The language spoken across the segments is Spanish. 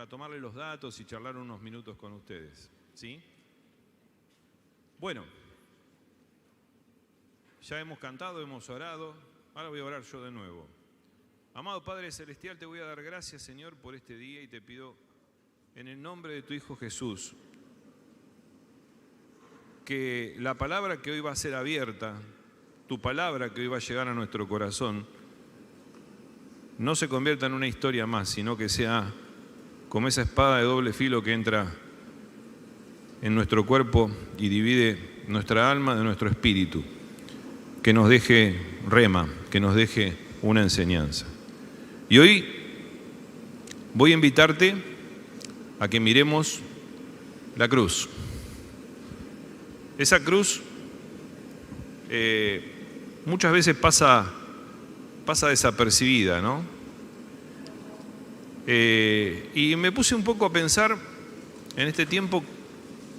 tomarle los datos y charlar unos minutos con ustedes, ¿sí? Bueno, ya hemos cantado, hemos orado, ahora voy a orar yo de nuevo. Amado Padre Celestial, te voy a dar gracias, Señor, por este día y te pido en el nombre de tu Hijo Jesús que la palabra que hoy va a ser abierta, tu palabra que hoy va a llegar a nuestro corazón, no se convierta en una historia más, sino que sea como esa espada de doble filo que entra en nuestro cuerpo y divide nuestra alma de nuestro espíritu, que nos deje rema, que nos deje una enseñanza. Y hoy voy a invitarte a que miremos la cruz. Esa cruz muchas veces pasa desapercibida, ¿no? Y me puse un poco a pensar en este tiempo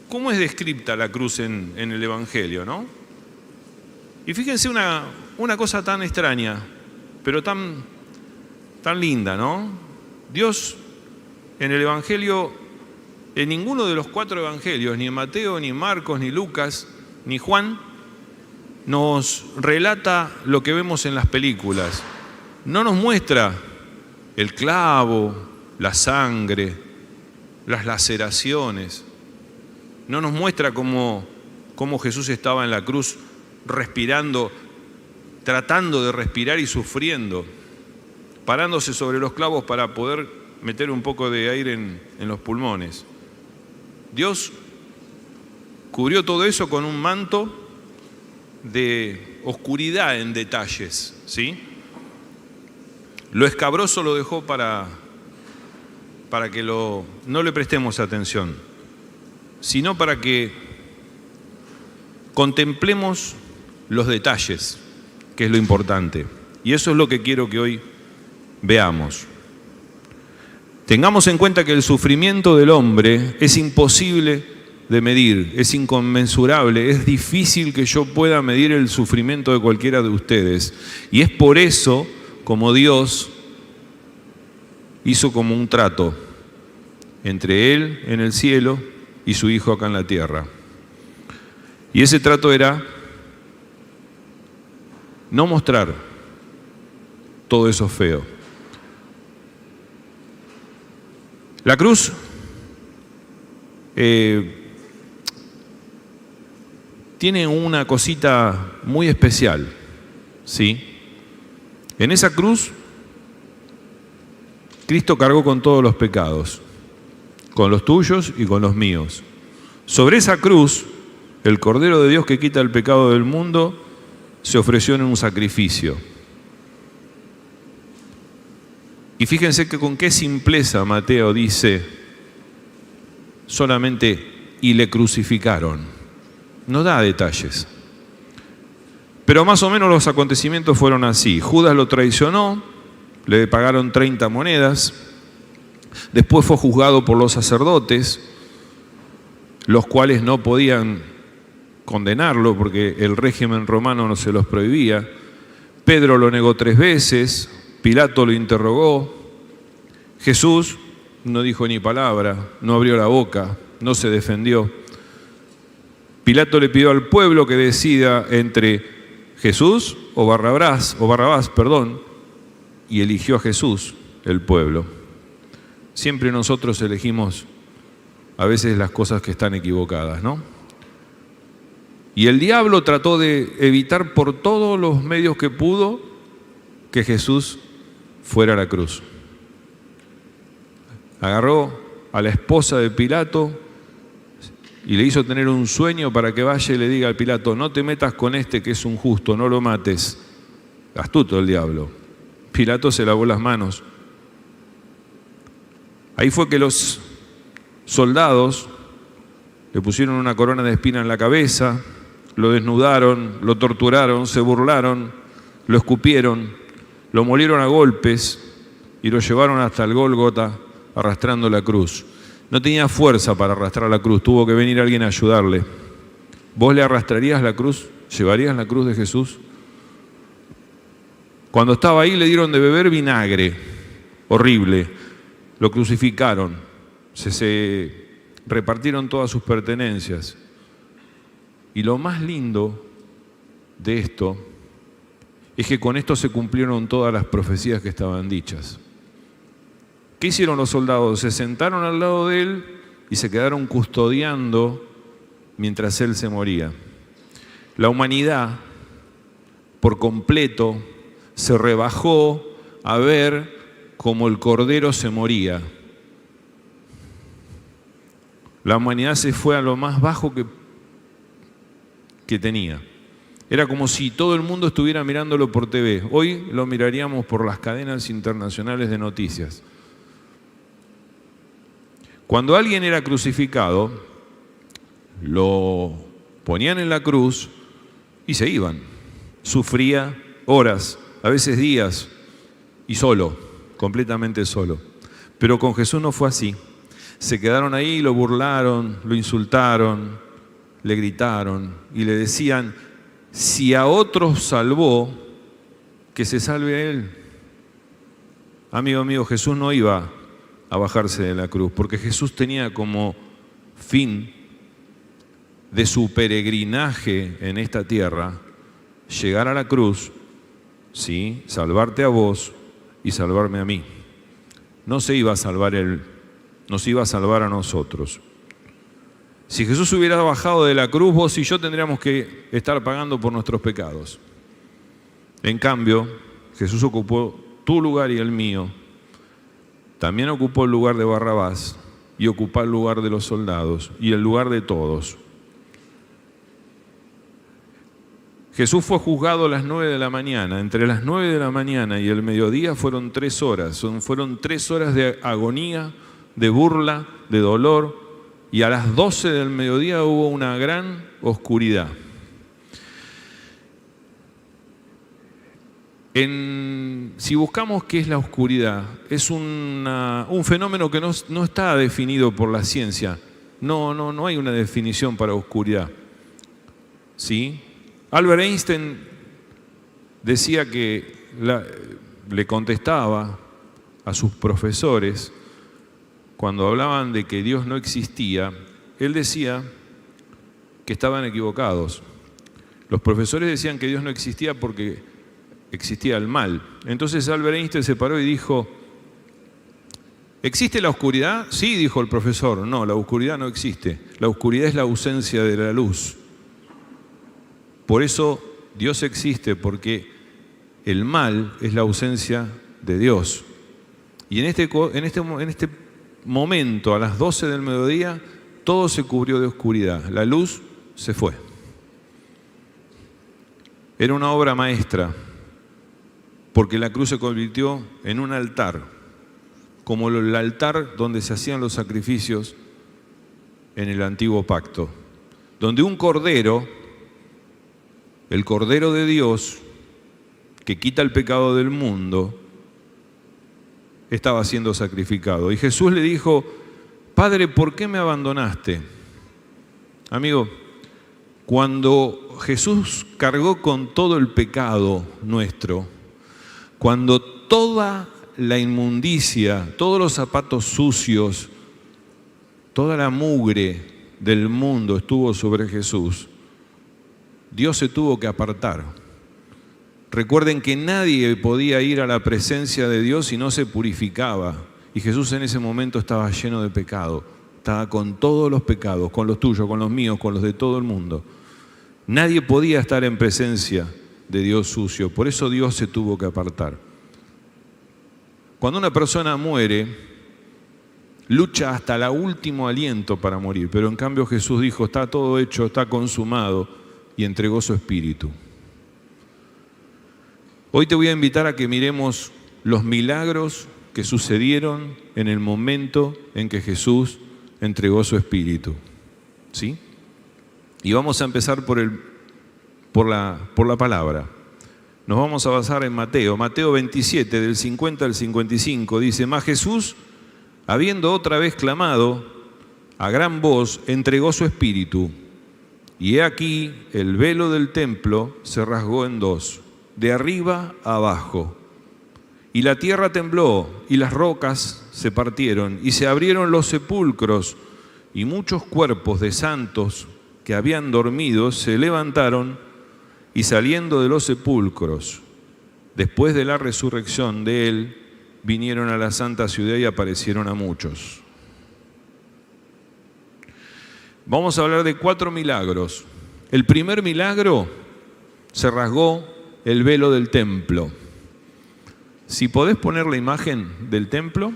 cómo es descrita la cruz en el Evangelio, ¿no? Y fíjense una cosa tan extraña, pero tan linda, ¿no? Dios en el Evangelio, en ninguno de los 4 evangelios, ni en Mateo, ni Marcos, ni Lucas, ni Juan, nos relata lo que vemos en las películas. No nos muestra el clavo, la sangre, las laceraciones. No nos muestra cómo Jesús estaba en la cruz respirando, tratando de respirar y sufriendo, parándose sobre los clavos para poder meter un poco de aire en los pulmones. Dios cubrió todo eso con un manto de oscuridad en detalles, ¿sí? Lo escabroso lo dejó para que no le prestemos atención, sino para que contemplemos los detalles, que es lo importante. Y eso es lo que quiero que hoy veamos. Tengamos en cuenta que el sufrimiento del hombre es imposible de medir, es inconmensurable, es difícil que yo pueda medir el sufrimiento de cualquiera de ustedes. Y es por eso como Dios hizo como un trato entre Él en el cielo y su Hijo acá en la tierra. Y ese trato era no mostrar todo eso feo. La cruz tiene una cosita muy especial, ¿sí? En esa cruz, Cristo cargó con todos los pecados, con los tuyos y con los míos. Sobre esa cruz, el Cordero de Dios que quita el pecado del mundo se ofreció en un sacrificio. Y fíjense que con qué simpleza Mateo dice solamente y le crucificaron. No da detalles. Pero más o menos los acontecimientos fueron así. Judas lo traicionó, le pagaron 30 monedas, después fue juzgado por los sacerdotes, los cuales no podían condenarlo porque el régimen romano no se los prohibía. Pedro lo negó 3 veces, Pilato lo interrogó, Jesús no dijo ni palabra, no abrió la boca, no se defendió. Pilato le pidió al pueblo que decida entre Jesús o Barrabás, y eligió a Jesús, el pueblo. Siempre nosotros elegimos a veces las cosas que están equivocadas, ¿no? Y el diablo trató de evitar por todos los medios que pudo que Jesús fuera a la cruz. Agarró a la esposa de Pilato y le hizo tener un sueño para que vaya y le diga al Pilato: no te metas con este que es un justo, no lo mates. Astuto el diablo. Pilato se lavó las manos. Ahí fue que los soldados le pusieron una corona de espina en la cabeza, lo desnudaron, lo torturaron, se burlaron, lo escupieron, lo molieron a golpes y lo llevaron hasta el Gólgota arrastrando la cruz. No tenía fuerza para arrastrar la cruz, tuvo que venir alguien a ayudarle. ¿Vos le arrastrarías la cruz? ¿Llevarías la cruz de Jesús? Cuando estaba ahí le dieron de beber vinagre, horrible, lo crucificaron, se repartieron todas sus pertenencias. Y lo más lindo de esto es que con esto se cumplieron todas las profecías que estaban dichas. ¿Qué hicieron los soldados? Se sentaron al lado de él y se quedaron custodiando mientras él se moría. La humanidad, por completo, se rebajó a ver cómo el Cordero se moría. La humanidad se fue a lo más bajo que tenía. Era como si todo el mundo estuviera mirándolo por TV. Hoy lo miraríamos por las cadenas internacionales de noticias. Cuando alguien era crucificado, lo ponían en la cruz y se iban. Sufría horas, a veces días, y solo, completamente solo. Pero con Jesús no fue así. Se quedaron ahí, lo burlaron, lo insultaron, le gritaron y le decían: si a otros salvó, que se salve a él. Amigo mío, Jesús no iba a bajarse de la cruz, porque Jesús tenía como fin de su peregrinaje en esta tierra llegar a la cruz, ¿sí? Salvarte a vos y salvarme a mí. No se iba a salvar él, nos iba a salvar a nosotros. Si Jesús hubiera bajado de la cruz, vos y yo tendríamos que estar pagando por nuestros pecados. En cambio, Jesús ocupó tu lugar y el mío. También ocupó el lugar de Barrabás y ocupó el lugar de los soldados y el lugar de todos. Jesús fue juzgado a las 9 de la mañana. Entre las 9 de la mañana y el mediodía fueron 3 horas. Fueron 3 horas de agonía, de burla, de dolor. Y a las 12 del mediodía hubo una gran oscuridad. Si buscamos qué es la oscuridad, es un fenómeno que no está definido por la ciencia. No hay una definición para oscuridad. ¿Sí? Albert Einstein decía que le contestaba a sus profesores cuando hablaban de que Dios no existía. Él decía que estaban equivocados. Los profesores decían que Dios no existía porque existía el mal. Entonces Albert Einstein se paró y dijo: ¿existe la oscuridad? Sí, dijo el profesor. No, la oscuridad no existe. La oscuridad es la ausencia de la luz. Por eso Dios existe, porque el mal es la ausencia de Dios. Y en este momento, a las 12 del mediodía, todo se cubrió de oscuridad. La luz se fue. Era una obra maestra, porque la cruz se convirtió en un altar, como el altar donde se hacían los sacrificios en el antiguo pacto, donde un cordero, el Cordero de Dios, que quita el pecado del mundo, estaba siendo sacrificado. Y Jesús le dijo: Padre, ¿por qué me abandonaste? Amigo, cuando Jesús cargó con todo el pecado nuestro, cuando toda la inmundicia, todos los zapatos sucios, toda la mugre del mundo estuvo sobre Jesús, Dios se tuvo que apartar. Recuerden que nadie podía ir a la presencia de Dios si no se purificaba. Y Jesús en ese momento estaba lleno de pecado. Estaba con todos los pecados, con los tuyos, con los míos, con los de todo el mundo. Nadie podía estar en presencia de Dios sucio. Por eso Dios se tuvo que apartar. Cuando una persona muere, lucha hasta el último aliento para morir. Pero en cambio Jesús dijo: está todo hecho, está consumado. Y entregó su espíritu. Hoy te voy a invitar a que miremos los milagros que sucedieron en el momento en que Jesús entregó su espíritu. ¿Sí? Y vamos a empezar por la palabra. Nos vamos a basar en Mateo 27, del 50 al 55. Dice: mas Jesús, habiendo otra vez clamado a gran voz, entregó su espíritu. Y he aquí, el velo del templo se rasgó en dos, de arriba a abajo, Y la tierra tembló, y las rocas se partieron, y se abrieron los sepulcros, y muchos cuerpos de santos que habían dormido se levantaron, y saliendo de los sepulcros, después de la resurrección de él, vinieron a la santa ciudad y aparecieron a muchos. Vamos a hablar de 4 milagros. El primer milagro, se rasgó el velo del templo. Si podés poner la imagen del templo,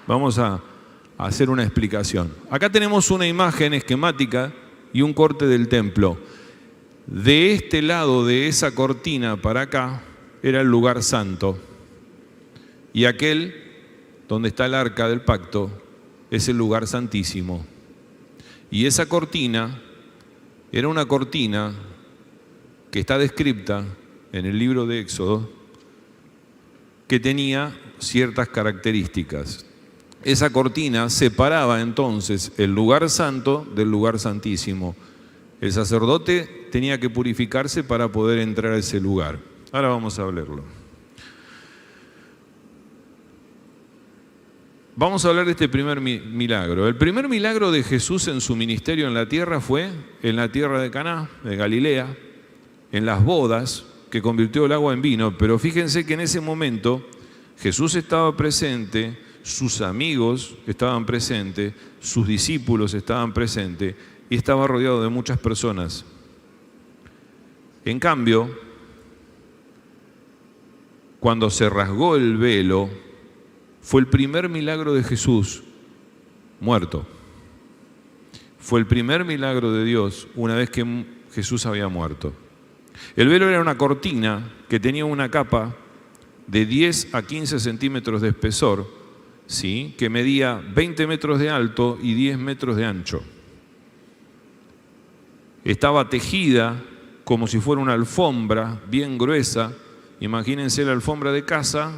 vamos a hacer una explicación. Acá tenemos una imagen esquemática y un corte del templo. De este lado de esa cortina para acá era el lugar santo. Y aquel donde está el arca del pacto es el lugar santísimo. Y esa cortina era una cortina que está descrita en el libro de Éxodo, que tenía ciertas características. Esa cortina separaba entonces el lugar santo del lugar santísimo. El sacerdote tenía que purificarse para poder entrar a ese lugar. Ahora vamos a verlo. Vamos a hablar de este primer milagro. El primer milagro de Jesús en su ministerio en la tierra fue en la tierra de Caná, de Galilea, en las bodas, que convirtió el agua en vino. Pero fíjense que en ese momento Jesús estaba presente, sus amigos estaban presentes, sus discípulos estaban presentes y estaba rodeado de muchas personas. En cambio, cuando se rasgó el velo, fue el primer milagro de Jesús muerto. Fue el primer milagro de Dios una vez que Jesús había muerto. El velo era una cortina que tenía una capa de 10 a 15 centímetros de espesor, ¿sí?, que medía 20 metros de alto y 10 metros de ancho. Estaba tejida como si fuera una alfombra bien gruesa. Imagínense la alfombra de casa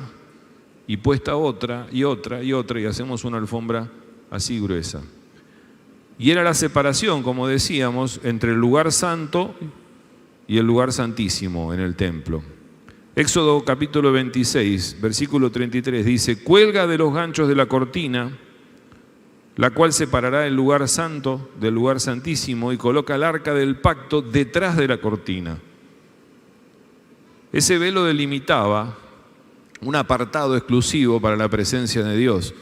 y puesta otra y otra y otra y hacemos una alfombra así gruesa. Y era la separación, como decíamos, entre el lugar santo y el lugar santísimo en el templo. Éxodo capítulo 26, versículo 33 dice: cuelga de los ganchos de la cortina, la cual separará el lugar santo del lugar santísimo, y coloca el arca del pacto detrás de la cortina. Ese velo delimitaba un apartado exclusivo para la presencia de Dios.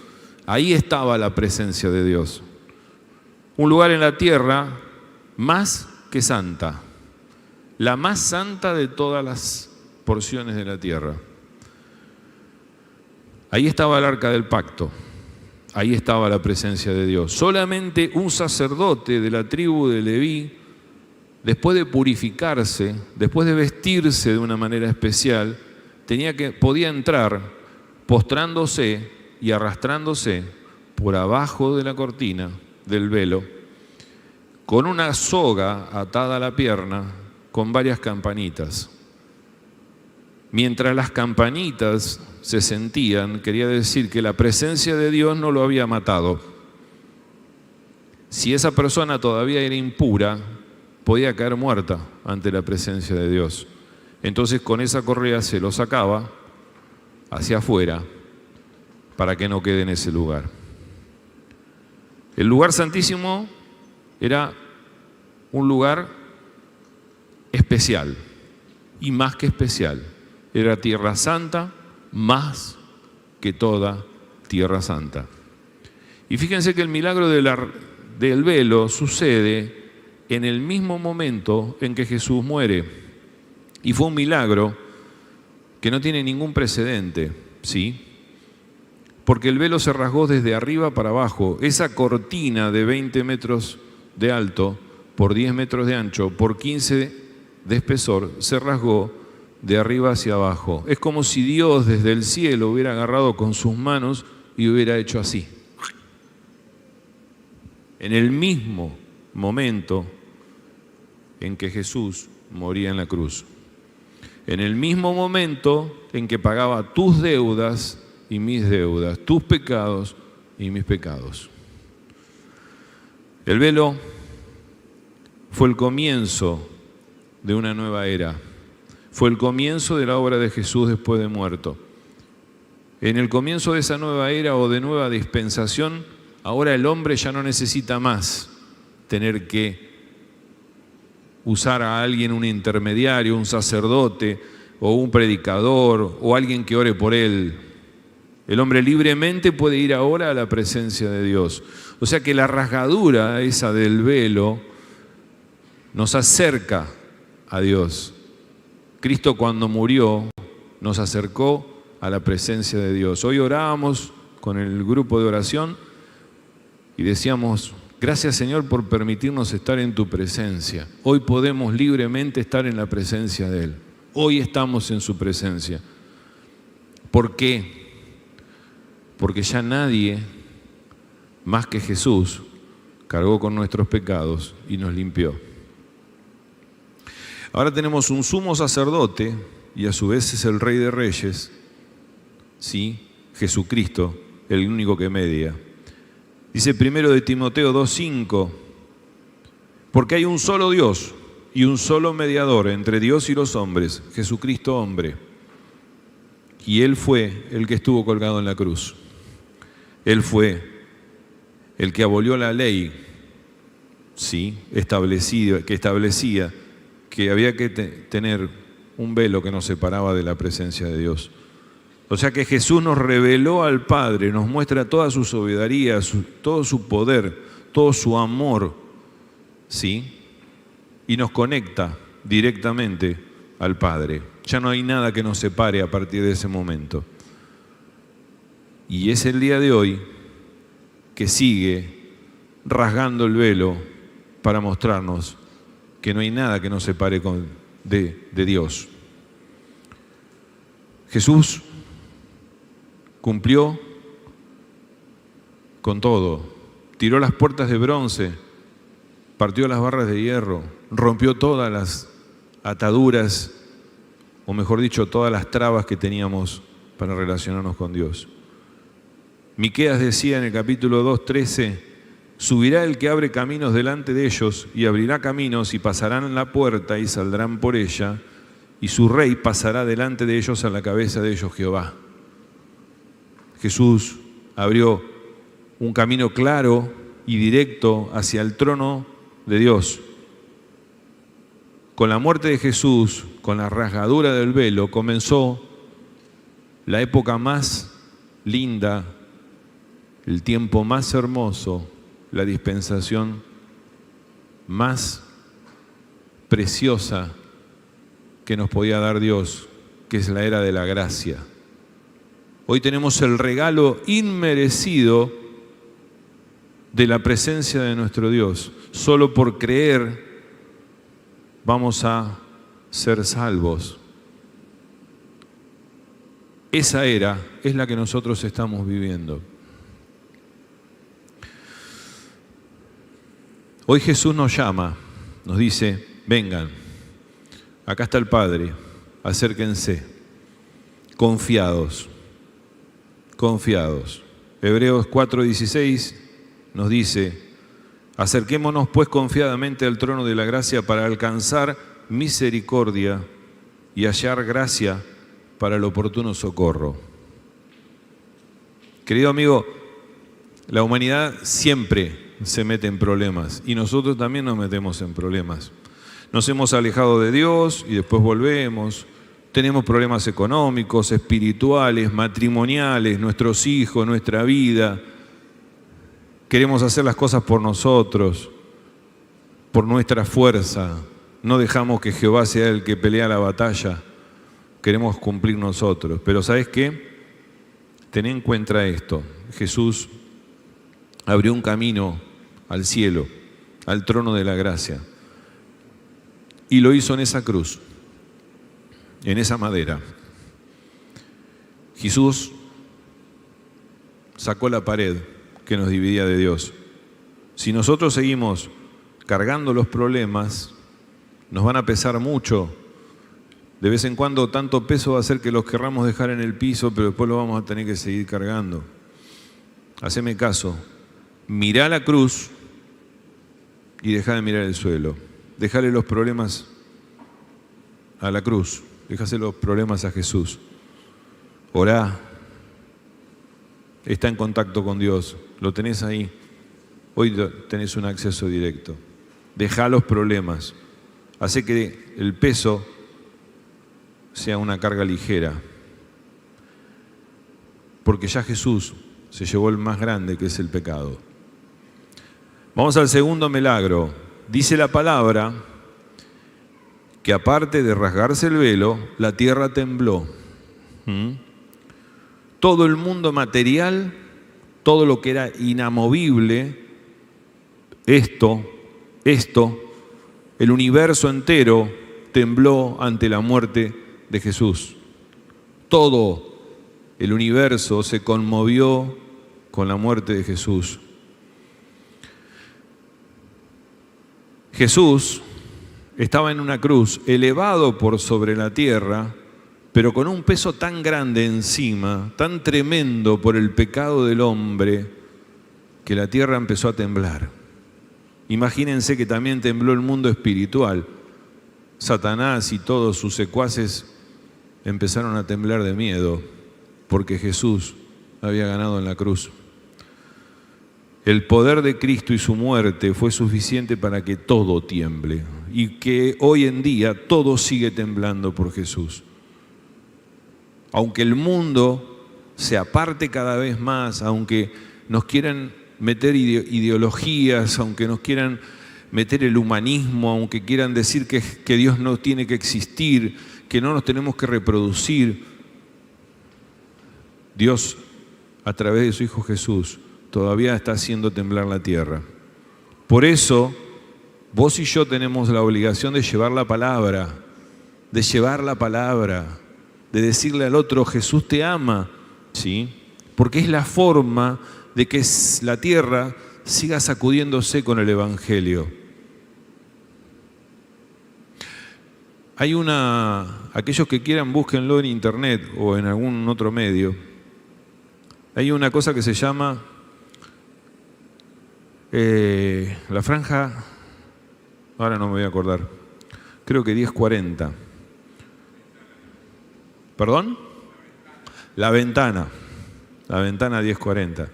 Ahí estaba la presencia de Dios. Un lugar en la tierra más que santa, la más santa de todas las porciones de la tierra. Ahí estaba el arca del pacto, ahí estaba la presencia de Dios. Solamente un sacerdote de la tribu de Leví, después de purificarse, después de vestirse de una manera especial, podía entrar postrándose y arrastrándose por abajo de la cortina del velo, con una soga atada a la pierna, con varias campanitas. Mientras las campanitas se sentían, quería decir que la presencia de Dios no lo había matado. Si esa persona todavía era impura, podía caer muerta ante la presencia de Dios. Entonces con esa correa se lo sacaba hacia afuera para que no quede en ese lugar. El lugar santísimo era un lugar especial y más que especial. Era tierra santa más que toda tierra santa. Y fíjense que el milagro del velo sucede en el mismo momento en que Jesús muere. Y fue un milagro que no tiene ningún precedente, ¿sí? Porque el velo se rasgó desde arriba para abajo. Esa cortina de 20 metros de alto, por 10 metros de ancho, por 15 de espesor, se rasgó de arriba hacia abajo. Es como si Dios desde el cielo hubiera agarrado con sus manos y hubiera hecho así. En el mismo momento en que Jesús moría en la cruz. En el mismo momento en que pagaba tus deudas y mis deudas, tus pecados y mis pecados. El velo fue el comienzo de una nueva era. Fue el comienzo de la obra de Jesús después de muerto. en el comienzo de esa nueva era o de nueva dispensación, ahora el hombre ya no necesita más tener que usar a alguien, un intermediario, un sacerdote o un predicador o alguien que ore por él. El hombre libremente puede ir ahora a la presencia de Dios. O sea que la rasgadura esa del velo nos acerca a Dios. Cristo cuando murió nos acercó a la presencia de Dios. Hoy orábamos con el grupo de oración y decíamos: gracias, Señor, por permitirnos estar en tu presencia. Hoy podemos libremente estar en la presencia de Él. Hoy estamos en su presencia. ¿Por qué? Porque ya nadie más que Jesús cargó con nuestros pecados y nos limpió. Ahora tenemos un sumo sacerdote y a su vez es el Rey de Reyes, ¿sí? Jesucristo, el único que media. Dice 1 de Timoteo 2:5, porque hay un solo Dios y un solo mediador entre Dios y los hombres, Jesucristo hombre. Y Él fue el que estuvo colgado en la cruz. Él fue el que abolió la ley, ¿sí? que establecía que había que tener un velo que nos separaba de la presencia de Dios. O sea que Jesús nos reveló al Padre, nos muestra toda su soberanía, todo su poder, todo su amor, ¿sí? Y nos conecta directamente al Padre. Ya no hay nada que nos separe a partir de ese momento. Y es el día de hoy que sigue rasgando el velo para mostrarnos que no hay nada que nos separe de Dios. Jesús cumplió con todo, tiró las puertas de bronce, partió las barras de hierro, rompió todas las ataduras, o mejor dicho, todas las trabas que teníamos para relacionarnos con Dios. Miqueas decía en el capítulo 2:13, subirá el que abre caminos delante de ellos y abrirá caminos y pasarán la puerta y saldrán por ella, y su rey pasará delante de ellos a la cabeza de ellos Jehová. Jesús abrió un camino claro y directo hacia el trono de Dios. Con la muerte de Jesús, con la rasgadura del velo, comenzó la época más linda, el tiempo más hermoso, la dispensación más preciosa que nos podía dar Dios, que es la era de la gracia. Hoy tenemos el regalo inmerecido de la presencia de nuestro Dios. Solo por creer vamos a ser salvos. Esa era es la que nosotros estamos viviendo. Hoy Jesús nos llama, nos dice: vengan, acá está el Padre, acérquense, confiados. Hebreos 4:16 nos dice: acerquémonos pues confiadamente al trono de la gracia para alcanzar misericordia y hallar gracia para el oportuno socorro. Querido amigo, la humanidad siempre se mete en problemas y nosotros también nos metemos en problemas. Nos hemos alejado de Dios y después volvemos. Tenemos problemas económicos, espirituales, matrimoniales, nuestros hijos, nuestra vida. Queremos hacer las cosas por nosotros, por nuestra fuerza. No dejamos que Jehová sea el que pelea la batalla. Queremos cumplir nosotros. Pero ¿sabes qué? Ten en cuenta esto. Jesús abrió un camino al cielo, al trono de la gracia. Y lo hizo en esa cruz, en esa madera. Jesús sacó la pared que nos dividía de Dios. Si nosotros seguimos cargando los problemas, nos van a pesar mucho. De vez en cuando tanto peso va a hacer que los querramos dejar en el piso, pero después lo vamos a tener que seguir cargando. Haceme caso. Mirá la cruz y dejá de mirar el suelo. Dejale los problemas a la cruz. Dejase los problemas a Jesús. Orá, está en contacto con Dios, lo tenés ahí. Hoy tenés un acceso directo. Dejá los problemas. Hace que el peso sea una carga ligera. Porque ya Jesús se llevó el más grande, que es el pecado. Vamos al segundo milagro. Dice la palabra que aparte de rasgarse el velo, la tierra tembló. Todo el mundo material, todo lo que era inamovible, esto, el universo entero tembló ante la muerte de Jesús. Todo el universo se conmovió con la muerte de Jesús. Jesús estaba en una cruz, elevado por sobre la tierra, pero con un peso tan grande encima, tan tremendo por el pecado del hombre, que la tierra empezó a temblar. Imagínense que también tembló el mundo espiritual. Satanás y todos sus secuaces empezaron a temblar de miedo, porque Jesús había ganado en la cruz. El poder de Cristo y su muerte fue suficiente para que todo tiemble, y que hoy en día todo sigue temblando por Jesús. Aunque el mundo se aparte cada vez más, aunque nos quieran meter ideologías, aunque nos quieran meter el humanismo, aunque quieran decir que Dios no tiene que existir, que no nos tenemos que reproducir, Dios, a través de su Hijo Jesús, todavía está haciendo temblar la tierra. Por eso, vos y yo tenemos la obligación de llevar la palabra, de decirle al otro, Jesús te ama, ¿sí? Porque es la forma de que la tierra siga sacudiéndose con el Evangelio. Aquellos que quieran, búsquenlo en internet o en algún otro medio. Hay una cosa que se llama la franja, ahora no me voy a acordar, creo que 1040. ¿Perdón? La ventana 1040.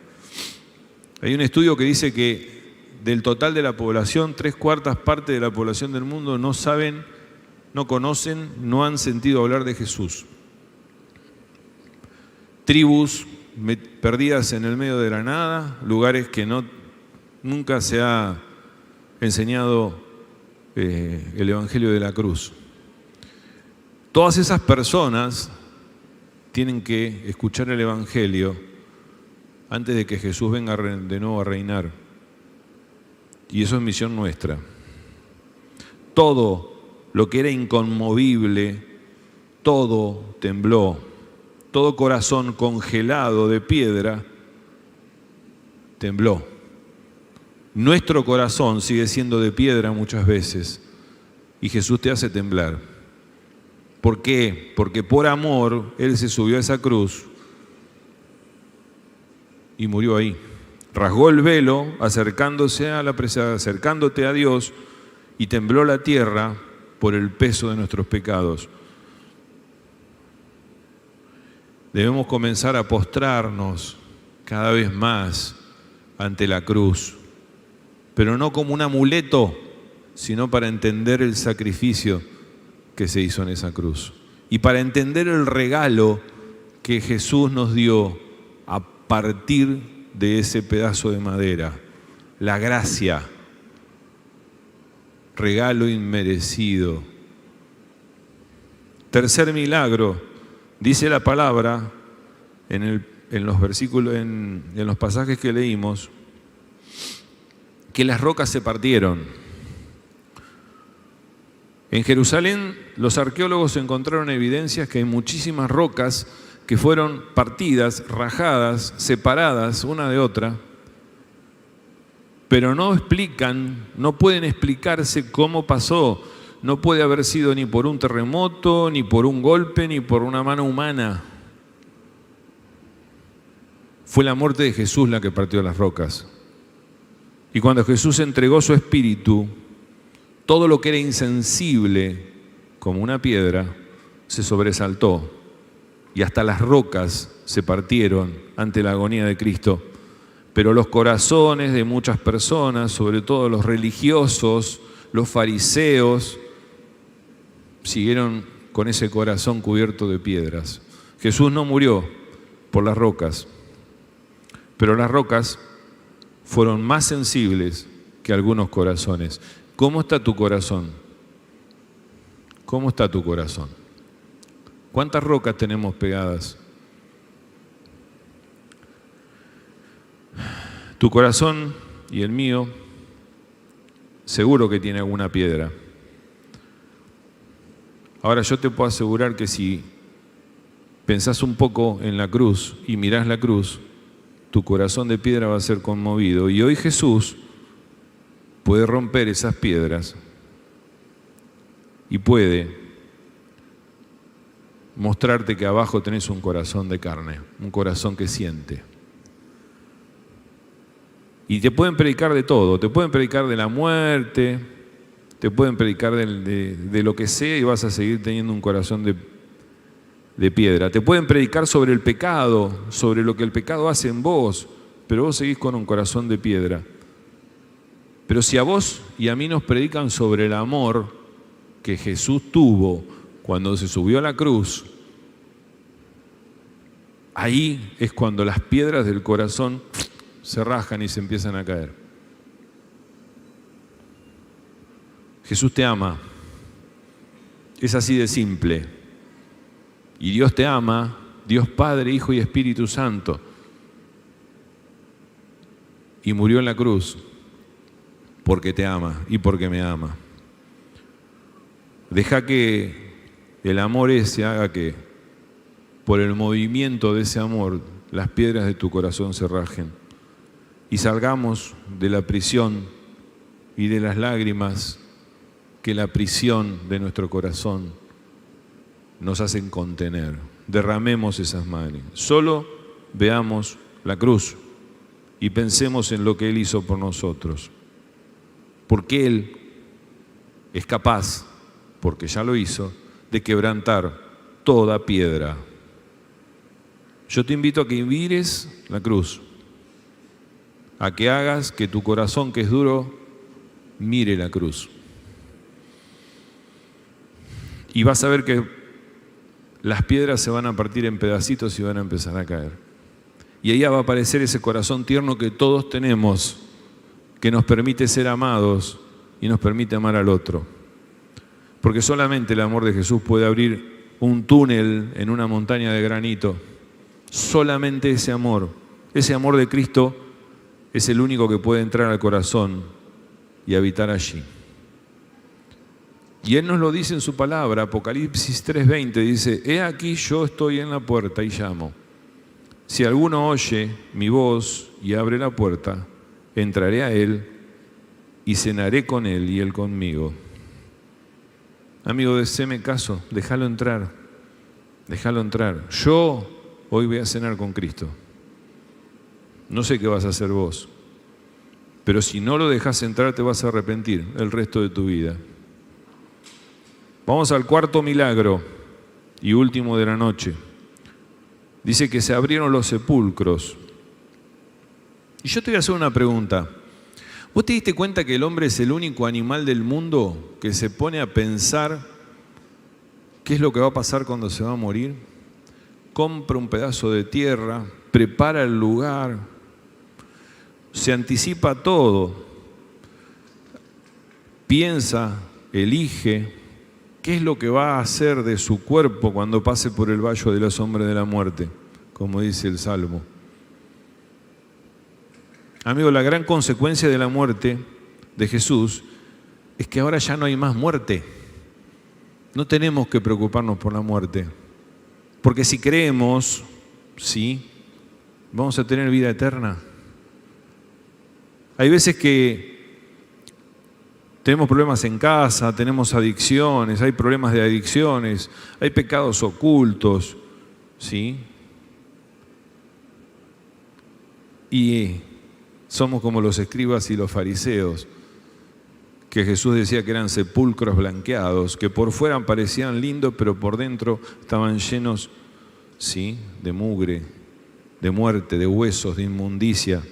Hay un estudio que dice que del total de la población, 3/4 partes de la población del mundo no saben, no conocen, no han sentido hablar de Jesús. Tribus perdidas en el medio de la nada, lugares que nunca se ha enseñado el Evangelio de la cruz. Todas esas personas tienen que escuchar el Evangelio antes de que Jesús venga de nuevo a reinar. Y eso es misión nuestra. Todo lo que era inconmovible, todo tembló. Todo corazón congelado de piedra tembló. Nuestro corazón sigue siendo de piedra muchas veces y Jesús te hace temblar. ¿Por qué? Porque por amor Él se subió a esa cruz y murió ahí. Rasgó el velo acercándote a Dios, y tembló la tierra por el peso de nuestros pecados. Debemos comenzar a postrarnos cada vez más ante la cruz, pero no como un amuleto, sino para entender el sacrificio que se hizo en esa cruz y para entender el regalo que Jesús nos dio a partir de ese pedazo de madera, la gracia, regalo inmerecido. Tercer milagro, dice la palabra en los versículos, en los pasajes que leímos, que las rocas se partieron. En Jerusalén los arqueólogos encontraron evidencias que hay muchísimas rocas que fueron partidas, rajadas, separadas una de otra, pero no pueden explicarse cómo pasó. No puede haber sido ni por un terremoto, ni por un golpe, ni por una mano humana. Fue la muerte de Jesús la que partió las rocas. Y cuando Jesús entregó su espíritu, todo lo que era insensible como una piedra se sobresaltó y hasta las rocas se partieron ante la agonía de Cristo. Pero los corazones de muchas personas, sobre todo los religiosos, los fariseos, siguieron con ese corazón cubierto de piedras. Jesús no murió por las rocas, pero las rocas fueron más sensibles que algunos corazones. ¿Cómo está tu corazón? ¿Cómo está tu corazón? ¿Cuántas rocas tenemos pegadas? Tu corazón y el mío seguro que tiene alguna piedra. Ahora yo te puedo asegurar que si pensás un poco en la cruz y mirás la cruz, tu corazón de piedra va a ser conmovido. Y hoy Jesús puede romper esas piedras y puede mostrarte que abajo tenés un corazón de carne, un corazón que siente. Y te pueden predicar de todo, te pueden predicar de la muerte, te pueden predicar de lo que sea y vas a seguir teniendo un corazón de piedra. Te pueden predicar sobre el pecado, sobre lo que el pecado hace en vos, pero vos seguís con un corazón de piedra. Pero si a vos y a mí nos predican sobre el amor que Jesús tuvo cuando se subió a la cruz, ahí es cuando las piedras del corazón se rajan y se empiezan a caer. Jesús te ama. Es así de simple. Y Dios te ama, Dios Padre, Hijo y Espíritu Santo. Y murió en la cruz porque te ama y porque me ama. Deja que el amor ese haga que por el movimiento de ese amor las piedras de tu corazón se rajen y salgamos de la prisión y de las lágrimas que la prisión de nuestro corazón nos hacen contener. Derramemos esas manos. Solo veamos la cruz y pensemos en lo que Él hizo por nosotros. Porque Él es capaz, porque ya lo hizo, de quebrantar toda piedra. Yo te invito a que mires la cruz, a que hagas que tu corazón, que es duro, mire la cruz. Y vas a ver que las piedras se van a partir en pedacitos y van a empezar a caer. Y ahí va a aparecer ese corazón tierno que todos tenemos, que nos permite ser amados y nos permite amar al otro. Porque solamente el amor de Jesús puede abrir un túnel en una montaña de granito. Solamente ese amor de Cristo es el único que puede entrar al corazón y habitar allí. Y Él nos lo dice en su palabra, Apocalipsis 3:20, dice: he aquí yo estoy en la puerta y llamo. Si alguno oye mi voz y abre la puerta, entraré a Él y cenaré con Él y Él conmigo. Amigo, déjame caso, déjalo entrar, déjalo entrar. Yo hoy voy a cenar con Cristo. No sé qué vas a hacer vos, pero si no lo dejas entrar te vas a arrepentir el resto de tu vida. Vamos al cuarto milagro y último de la noche. Dice que se abrieron los sepulcros. Y yo te voy a hacer una pregunta. ¿Vos te diste cuenta que el hombre es el único animal del mundo que se pone a pensar qué es lo que va a pasar cuando se va a morir? Compra un pedazo de tierra, prepara el lugar, se anticipa todo, piensa, elige qué es lo que va a hacer de su cuerpo cuando pase por el valle de la sombra de la muerte, como dice el Salmo. Amigo, la gran consecuencia de la muerte de Jesús es que ahora ya no hay más muerte. No tenemos que preocuparnos por la muerte. Porque si creemos, sí, vamos a tener vida eterna. Hay veces que tenemos problemas en casa, tenemos adicciones, hay problemas de adicciones, hay pecados ocultos, ¿sí? Y somos como los escribas y los fariseos, que Jesús decía que eran sepulcros blanqueados, que por fuera parecían lindos, pero por dentro estaban llenos ¿sí? De mugre, de muerte, de huesos, de inmundicia.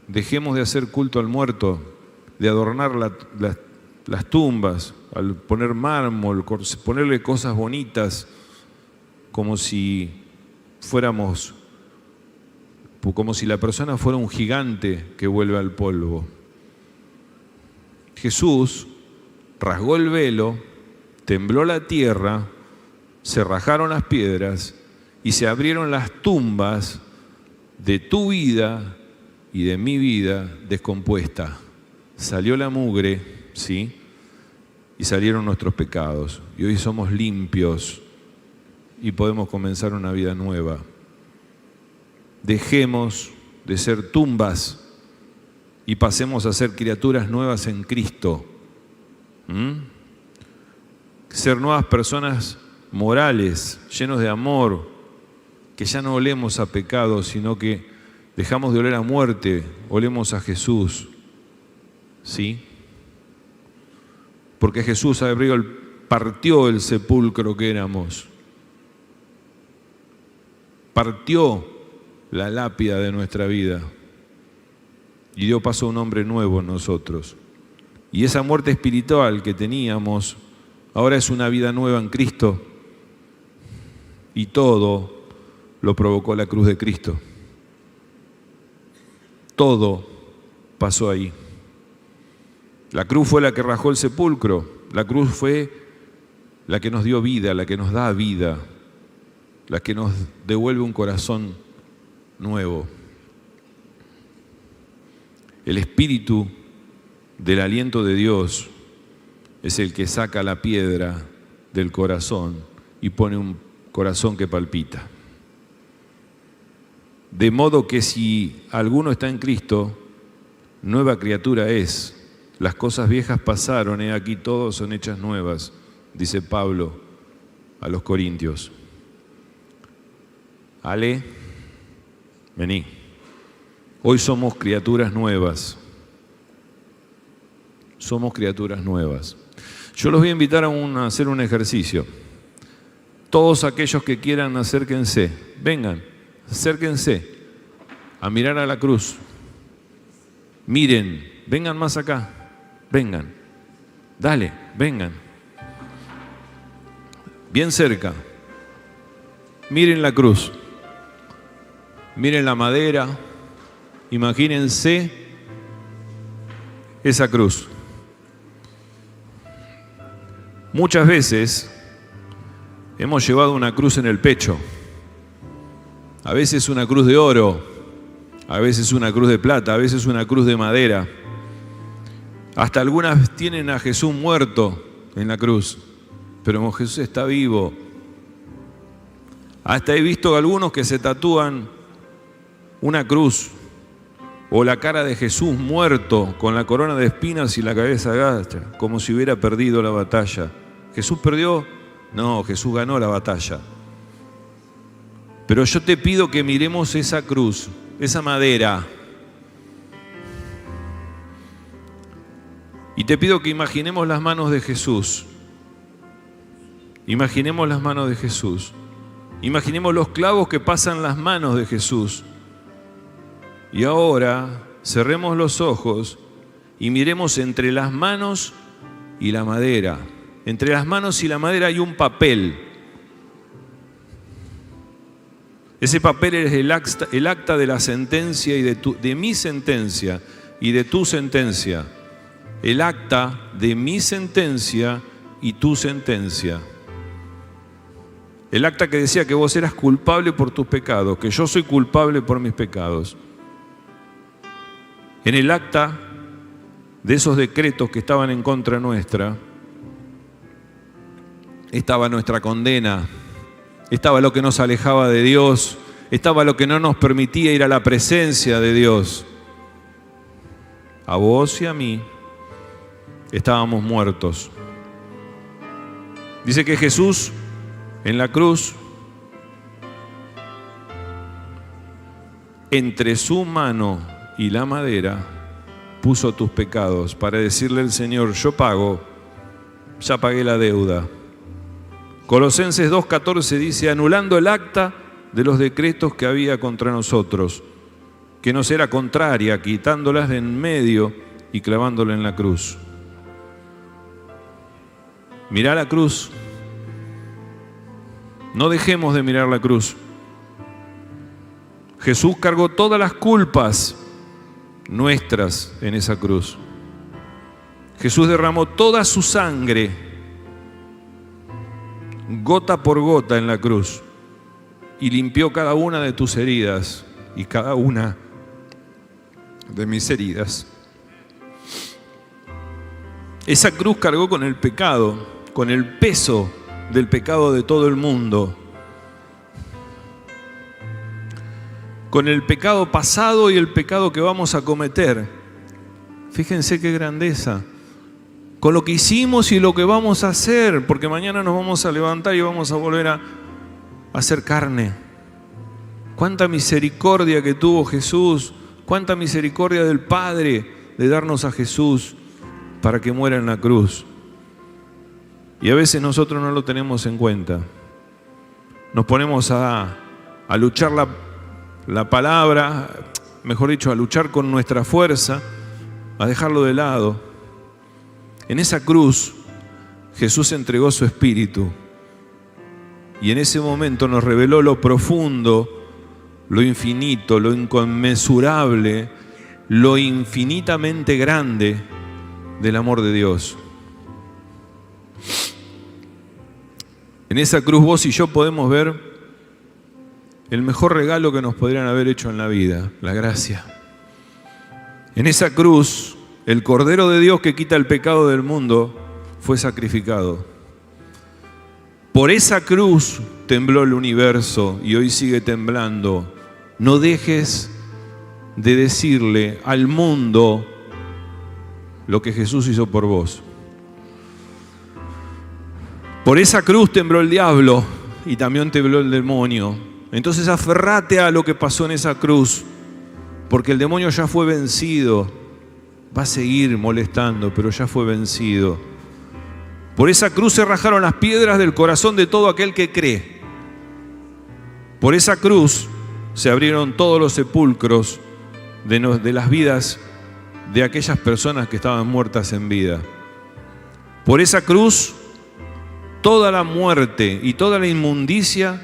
Dejemos de hacer culto al muerto, de adornar las tumbas, al poner mármol, ponerle cosas bonitas, como si la persona fuera un gigante que vuelve al polvo. Jesús rasgó el velo, tembló la tierra, se rajaron las piedras y se abrieron las tumbas de tu vida y de mi vida descompuesta. Salió la mugre, ¿sí? Y salieron nuestros pecados. Y hoy somos limpios y podemos comenzar una vida nueva. Dejemos de ser tumbas y pasemos a ser criaturas nuevas en Cristo. Ser nuevas personas morales, llenos de amor, que ya no olemos a pecado, sino que dejamos de oler a muerte, olemos a Jesús. ¿Sí? Porque Jesús partió el sepulcro que éramos. Partió la lápida de nuestra vida y dio paso a un hombre nuevo en nosotros. Y esa muerte espiritual que teníamos ahora es una vida nueva en Cristo, y todo lo provocó la cruz de Cristo. Todo pasó ahí. La cruz fue la que rajó el sepulcro, la cruz fue la que nos dio vida, la que nos da vida, la que nos devuelve un corazón nuevo. El espíritu del aliento de Dios es el que saca la piedra del corazón y pone un corazón que palpita. De modo que si alguno está en Cristo, nueva criatura es. Las cosas viejas pasaron, he aquí todas son hechas nuevas, dice Pablo a los Corintios. Ale, vení. Hoy somos criaturas nuevas. Somos criaturas nuevas. Yo los voy a invitar a hacer un ejercicio. Todos aquellos que quieran, acérquense. Vengan, acérquense a mirar a la cruz. Miren, vengan más acá. Vengan. Dale, vengan. Bien cerca. Miren la cruz. Miren la madera. Imagínense esa cruz. Muchas veces hemos llevado una cruz en el pecho. A veces una cruz de oro, a veces una cruz de plata, a veces una cruz de madera. Hasta algunas tienen a Jesús muerto en la cruz, pero Jesús está vivo. Hasta he visto algunos que se tatúan una cruz o la cara de Jesús muerto con la corona de espinas y la cabeza agacha, como si hubiera perdido la batalla. ¿Jesús perdió? No, Jesús ganó la batalla. Pero yo te pido que miremos esa cruz, esa madera, y te pido que imaginemos las manos de Jesús. Imaginemos las manos de Jesús. Imaginemos los clavos que pasan las manos de Jesús. Y ahora cerremos los ojos y miremos entre las manos y la madera. Entre las manos y la madera hay un papel. Ese papel es el acta de la sentencia y de mi sentencia y de tu sentencia. El acta de mi sentencia y tu sentencia. El acta que decía que vos eras culpable por tus pecados, que yo soy culpable por mis pecados. En el acta de esos decretos que estaban en contra nuestra, estaba nuestra condena, estaba lo que nos alejaba de Dios, estaba lo que no nos permitía ir a la presencia de Dios. A vos y a mí estábamos muertos. Dice que Jesús en la cruz, entre su mano y la madera, puso tus pecados para decirle al Señor: yo pago, ya pagué la deuda. Colosenses 2:14 dice, anulando el acta de los decretos que había contra nosotros, que nos era contraria, quitándolas de en medio y clavándola en la cruz. Mirá la cruz. No dejemos de mirar la cruz. Jesús cargó todas las culpas nuestras en esa cruz. Jesús derramó toda su sangre, gota por gota en la cruz, y limpió cada una de tus heridas y cada una de mis heridas. Esa cruz cargó con el pecado, con el peso del pecado de todo el mundo, con el pecado pasado y el pecado que vamos a cometer. Fíjense qué grandeza. Con lo que hicimos y lo que vamos a hacer, porque mañana nos vamos a levantar y vamos a volver a hacer carne. Cuánta misericordia que tuvo Jesús, cuánta misericordia del Padre de darnos a Jesús para que muera en la cruz. Y a veces nosotros no lo tenemos en cuenta. Nos ponemos a luchar la palabra, mejor dicho, a luchar con nuestra fuerza, a dejarlo de lado. En esa cruz Jesús entregó su espíritu y en ese momento nos reveló lo profundo, lo infinito, lo inconmensurable, lo infinitamente grande del amor de Dios. En esa cruz vos y yo podemos ver el mejor regalo que nos podrían haber hecho en la vida, la gracia. En esa cruz el Cordero de Dios que quita el pecado del mundo fue sacrificado. Por esa cruz tembló el universo y hoy sigue temblando. No dejes de decirle al mundo lo que Jesús hizo por vos. Por esa cruz tembló el diablo y también tembló el demonio. Entonces aferrate a lo que pasó en esa cruz, porque el demonio ya fue vencido. Va a seguir molestando, pero ya fue vencido. Por esa cruz se rajaron las piedras del corazón de todo aquel que cree. Por esa cruz se abrieron todos los sepulcros de las vidas de aquellas personas que estaban muertas en vida. Por esa cruz toda la muerte y toda la inmundicia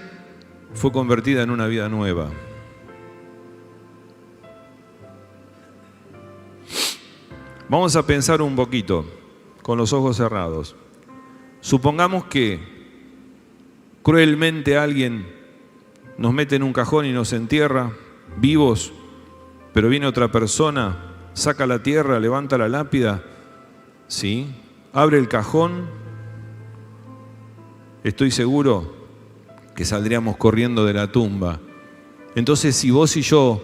fue convertida en una vida nueva. Vamos a pensar un poquito, con los ojos cerrados. Supongamos que cruelmente alguien nos mete en un cajón y nos entierra vivos, pero viene otra persona, saca la tierra, levanta la lápida, ¿sí? Abre el cajón. Estoy seguro que saldríamos corriendo de la tumba. Entonces, si vos y yo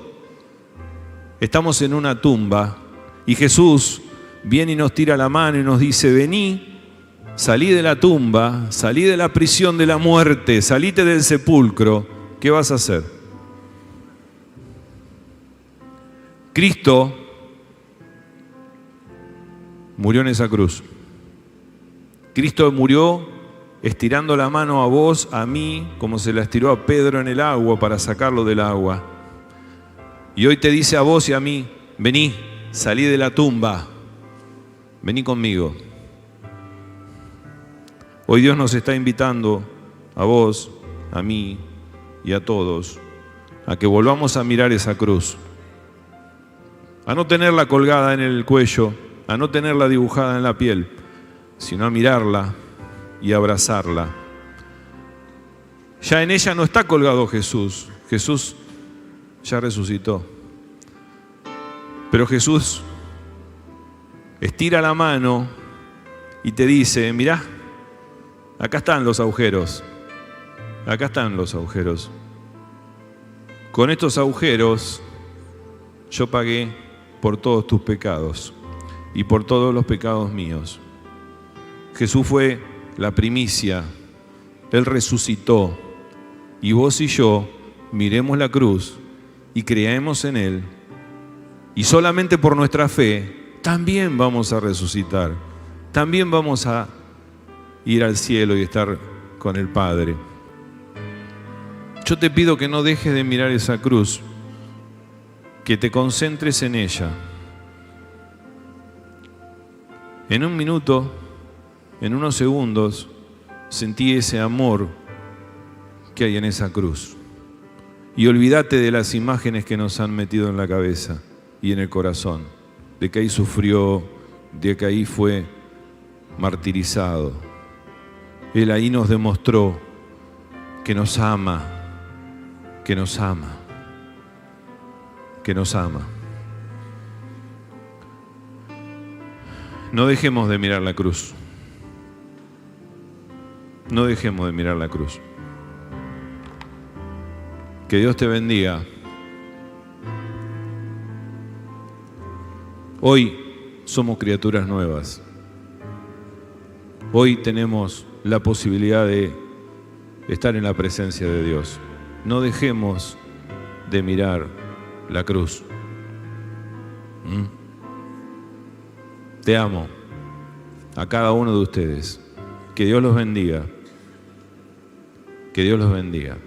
estamos en una tumba, y Jesús viene y nos tira la mano y nos dice, vení, salí de la tumba, salí de la prisión de la muerte, salite del sepulcro, ¿qué vas a hacer? Cristo murió en esa cruz. Cristo murió estirando la mano a vos, a mí, como se la estiró a Pedro en el agua para sacarlo del agua. Y hoy te dice a vos y a mí, vení. Salí de la tumba, vení conmigo. Hoy Dios nos está invitando a vos, a mí y a todos a que volvamos a mirar esa cruz, a no tenerla colgada en el cuello, a no tenerla dibujada en la piel, sino a mirarla y abrazarla. Ya en ella no está colgado Jesús, Jesús ya resucitó. Pero Jesús estira la mano y te dice, mirá, acá están los agujeros, acá están los agujeros. Con estos agujeros yo pagué por todos tus pecados y por todos los pecados míos. Jesús fue la primicia, Él resucitó y vos y yo miremos la cruz y creemos en Él. Y solamente por nuestra fe también vamos a resucitar, también vamos a ir al cielo y estar con el Padre. Yo te pido que no dejes de mirar esa cruz, que te concentres en ella. En un minuto, en unos segundos, sentí ese amor que hay en esa cruz. Y olvídate de las imágenes que nos han metido en la cabeza y en el corazón, de que ahí sufrió, de que ahí fue martirizado. Él ahí nos demostró que nos ama, que nos ama, que nos ama. No dejemos de mirar la cruz. No dejemos de mirar la cruz. Que Dios te bendiga. Hoy somos criaturas nuevas. Hoy tenemos la posibilidad de estar en la presencia de Dios. No dejemos de mirar la cruz. Te amo a cada uno de ustedes. Que Dios los bendiga. Que Dios los bendiga.